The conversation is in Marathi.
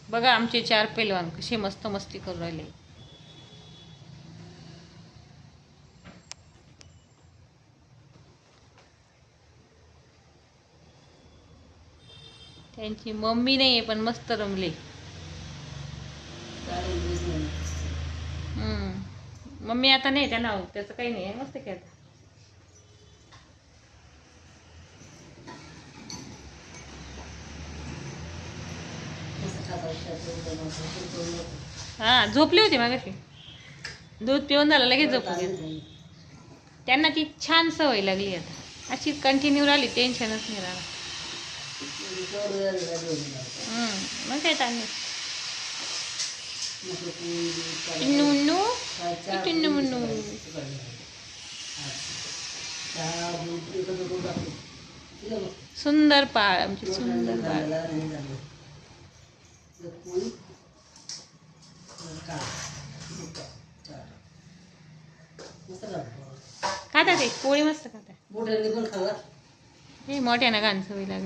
बघा आमचे 4 पैलवान कसे मस्त मस्ती करू राहिले. त्यांची मम्मी नाही आहे पण मस्त रमले. मम्मी आता नाही त्यांना त्याचं काही नाही आहे, मस्त खेळतात. हा झोपली होती मागाशी. दूध पिऊन झालं लगेच झोपली. त्यांना ती छान सवय लागली आता. अशी कंटिन्यू राहिली टेन्शनच नाही राहिलं. मग काय ताण नाही. सुंदर पाळ आमची सुंदर पाळ. खाता ते पोळी मस्त खाता. हे मोठ्यानं घाण सवय लागली.